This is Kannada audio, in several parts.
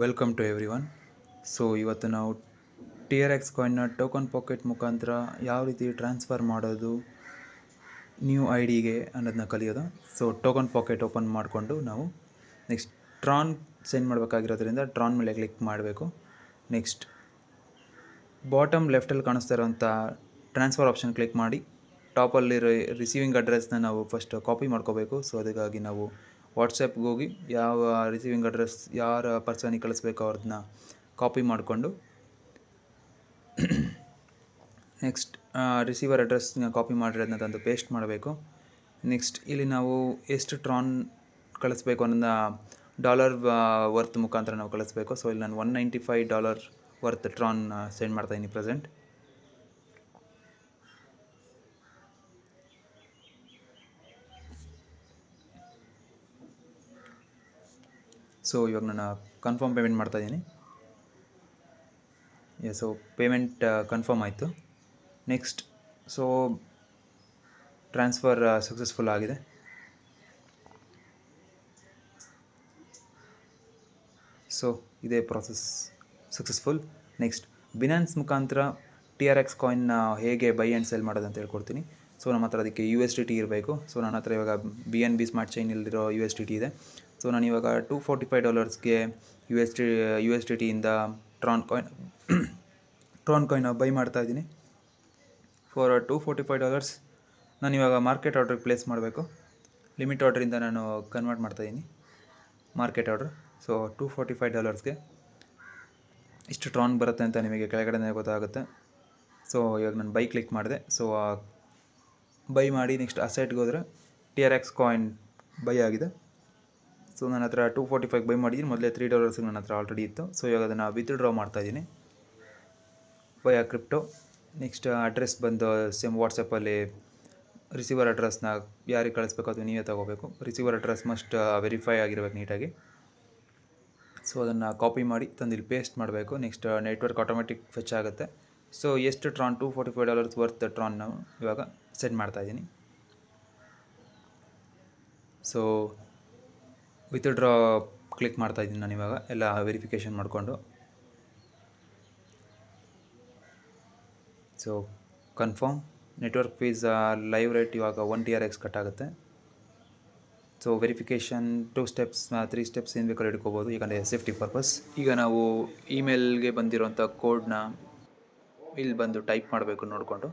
Welcome to everyone. So ಇವತ್ತು ನಾವು TRX ಕಾಯಿನ್ನ ಟೋಕನ್ ಪಾಕೆಟ್ ಮುಖಾಂತರ ಯಾವ ರೀತಿ ಟ್ರಾನ್ಸ್ಫರ್ ಮಾಡೋದು ನ್ಯೂ ಐ ಡಿಗೆ ಅನ್ನೋದನ್ನ ಕಲಿಯೋದು. ಸೊ ಟೋಕನ್ ಪಾಕೆಟ್ ಓಪನ್ ಮಾಡಿಕೊಂಡು ನಾವು ನೆಕ್ಸ್ಟ್ ಟ್ರಾನ್ ಸೆಂಡ್ ಮಾಡಬೇಕಾಗಿರೋದ್ರಿಂದ ಟ್ರಾನ್ ಮೇಲೆ ಕ್ಲಿಕ್ ಮಾಡಬೇಕು. ನೆಕ್ಸ್ಟ್ ಬಾಟಮ್ ಲೆಫ್ಟಲ್ಲಿ ಕಾಣಿಸ್ತಾ ಇರೋಂಥ ಟ್ರಾನ್ಸ್ಫರ್ ಆಪ್ಷನ್ ಕ್ಲಿಕ್ ಮಾಡಿ ಟಾಪಲ್ಲಿರೋ ರಿಸೀವಿಂಗ್ ಅಡ್ರೆಸ್ನ ನಾವು ಫಸ್ಟ್ ಕಾಪಿ ಮಾಡ್ಕೋಬೇಕು. ಸೊ ಅದಕ್ಕಾಗಿ ನಾವು ವಾಟ್ಸಪ್ಗೆ ಹೋಗಿ ಯಾವ ರಿಸೀವಿಂಗ್ ಅಡ್ರೆಸ್ ಯಾರ ಪರ್ಸನಿಗೆ ಕಳಿಸ್ಬೇಕು ಅವ್ರನ್ನ ಕಾಪಿ ಮಾಡಿಕೊಂಡು ನೆಕ್ಸ್ಟ್ ರಿಸೀವರ್ ಅಡ್ರೆಸ್ನ ಕಾಪಿ ಮಾಡಿರೋದನ್ನ ತಂದು ಪೇಸ್ಟ್ ಮಾಡಬೇಕು. ನೆಕ್ಸ್ಟ್ ಇಲ್ಲಿ ನಾವು ಎಷ್ಟು ಟ್ರಾನ್ ಕಳಿಸ್ಬೇಕು ಅನ್ನೋದನ್ನ ಡಾಲರ್ ವರ್ತ್ ಮುಖಾಂತರ ನಾವು ಕಳಿಸ್ಬೇಕು. ಸೊ ಇಲ್ಲಿ ನಾನು $195 ವರ್ತ್ ಟ್ರಾನ್ ಸೆಂಡ್ ಮಾಡ್ತಾಯಿದ್ದೀನಿ ಪ್ರೆಸೆಂಟ್. ಸೊ ಇವಾಗ ನಾನು ಕನ್ಫರ್ಮ್ ಪೇಮೆಂಟ್ ಮಾಡ್ತಾಯಿದ್ದೀನಿ. ಸೊ ಪೇಮೆಂಟ್ ಕನ್ಫರ್ಮ್ ಆಯಿತು. ನೆಕ್ಸ್ಟ್ ಸೊ ಟ್ರಾನ್ಸ್ಫರ್ ಸಕ್ಸಸ್ಫುಲ್ ಆಗಿದೆ. ಸೊ ಇದೇ ಪ್ರಾಸೆಸ್ ಸಕ್ಸಸ್ಫುಲ್. ನೆಕ್ಸ್ಟ್ ಬಿನಾನ್ಸ್ ಮುಖಾಂತರ TRX ಕಾಯಿನ್ನ ಹೇಗೆ ಬೈ ಆ್ಯಂಡ್ ಸೆಲ್ ಮಾಡೋದು ಅಂತ ಹೇಳ್ಕೊಡ್ತೀನಿ. ಸೊ ನಮ್ಮ ಹತ್ರ ಅದಕ್ಕೆ USDT ಇರಬೇಕು. ಸೊ ನನ್ನ ಹತ್ರ ಇವಾಗ BNB ಸ್ಮಾರ್ಟ್ ಚೈನಲ್ಲಿರೋ USDT ಇದೆ. ಸೊ ನಾನು ಇವಾಗ $245ಗೆ USDTಯಿಂದ ಟ್ರಾನ್ ಕಾಯಿನ್ನ ಬೈ ಮಾಡ್ತಾಯಿದ್ದೀನಿ. ಫಾರ್ $245 ನಾನು ಇವಾಗ ಮಾರ್ಕೆಟ್ ಆರ್ಡ್ರಿಗೆ ಪ್ಲೇಸ್ ಮಾಡಬೇಕು. ಲಿಮಿಟ್ ಆರ್ಡ್ರಿಂದ ನಾನು ಕನ್ವರ್ಟ್ ಮಾಡ್ತಾಯಿದ್ದೀನಿ ಮಾರ್ಕೆಟ್ ಆರ್ಡ್ರ್. ಸೊ $245ಗೆ ಇಷ್ಟು ಟ್ರಾನ್ ಬರುತ್ತೆ ಅಂತ ನಿಮಗೆ ಕೆಳಗಡೆ ಗೊತ್ತಾಗುತ್ತೆ. ಸೊ ಇವಾಗ ನಾನು ಬೈ ಕ್ಲಿಕ್ ಮಾಡಿದೆ. ಸೊ ಬೈ ಮಾಡಿ ನೆಕ್ಸ್ಟ್ ಅಸೆಟ್ಗೆ ಹೋದರೆ TRX ಕಾಯಿನ್ ಬೈ ಆಗಿದೆ. ಸೊ ನನ್ನ ಹತ್ರ 245 ಬೈ ಮಾಡಿದ್ದೀನಿ. ಮೊದಲೇ $3 ನನ್ನ ಹತ್ರ ಆಲ್ರೆಡಿ ಇತ್ತು. ಸೊ ಇವಾಗ ಅದನ್ನು ವಿತ್ಡ್ರಾ ಮಾಡ್ತಾಯಿದ್ದೀನಿ ಬೈ ಆ ಕ್ರಿಪ್ಟೋ. ನೆಕ್ಸ್ಟ್ ಅಡ್ರೆಸ್ ಬಂದು ಸೇಮ್ ವಾಟ್ಸಪ್ಪಲ್ಲಿ ರಿಸೀವರ್ ಅಡ್ರೆಸ್ನ ಯಾರಿಗೆ ಕಳಿಸ್ಬೇಕು ಅದು ನೀವೇ ತೊಗೋಬೇಕು. ರಿಸೀವರ್ ಅಡ್ರೆಸ್ ಮಸ್ಟ್ ವೆರಿಫೈ ಆಗಿರ್ಬೇಕು ನೀಟಾಗಿ. ಸೊ ಅದನ್ನು ಕಾಪಿ ಮಾಡಿ ತಂದು ಇಲ್ಲಿ ಪೇಸ್ಟ್ ಮಾಡಬೇಕು. ನೆಕ್ಸ್ಟ್ ನೆಟ್ವರ್ಕ್ ಆಟೋಮೆಟಿಕ್ ಫೆಚ್ ಆಗುತ್ತೆ. ಸೊ ಎಷ್ಟು ಟ್ರಾನ್ $245 ವರ್ತ್ ಟ್ರಾನ್ ನಾವು ಇವಾಗ ಸೆಂಡ್ ಮಾಡ್ತಾಯಿದ್ದೀನಿ. ಸೊ ವಿತ್ಡ್ರಾ ಕ್ಲಿಕ್ ಮಾಡ್ತಾಯಿದ್ದೀನಿ ನಾನು ಇವಾಗ ಎಲ್ಲ ವೆರಿಫಿಕೇಷನ್ ಮಾಡಿಕೊಂಡು. So confirm network fees live rate ಇವಾಗ 1 TRX ಕಟ್ ಆಗುತ್ತೆ. ಸೊ ವೆರಿಫಿಕೇಷನ್ 2 ಸ್ಟೆಪ್ಸ್ 3 ಸ್ಟೆಪ್ಸ್ ಏನು ಬೇಕಾದ್ರೂ ಹಿಡ್ಕೋಬೋದು, ಯಾಕಂದರೆ ಸೇಫ್ಟಿ ಪರ್ಪಸ್. ಈಗ ನಾವು ಇಮೇಲ್ಗೆ ಬಂದಿರೋಂಥ ಕೋಡ್ನ ಇಲ್ಲಿ ಬಂದು ಟೈಪ್ ಮಾಡಬೇಕು ನೋಡಿಕೊಂಡು.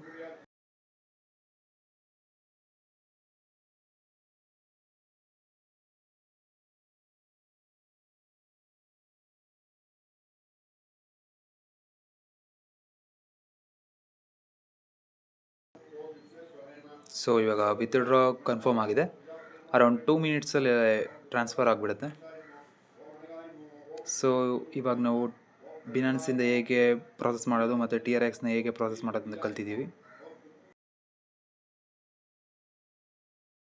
ಸೊ ಇವಾಗ ವಿತ್ಡ್ರಾ ಕನ್ಫರ್ಮ್ ಆಗಿದೆ. ಅರೌಂಡ್ 2 ಮಿನಿಟ್ಸಲ್ಲಿ ಟ್ರಾನ್ಸ್ಫರ್ ಆಗಿಬಿಡುತ್ತೆ. ಸೊ ಇವಾಗ ನಾವು ಬಿನಾನ್ಸಿಂದ ಹೇಗೆ ಪ್ರಾಸೆಸ್ ಮಾಡೋದು ಮತ್ತು TRXನ ಹೇಗೆ ಪ್ರಾಸೆಸ್ ಮಾಡೋದು ಅಂತ ಕಲ್ತಿದ್ದೀವಿ.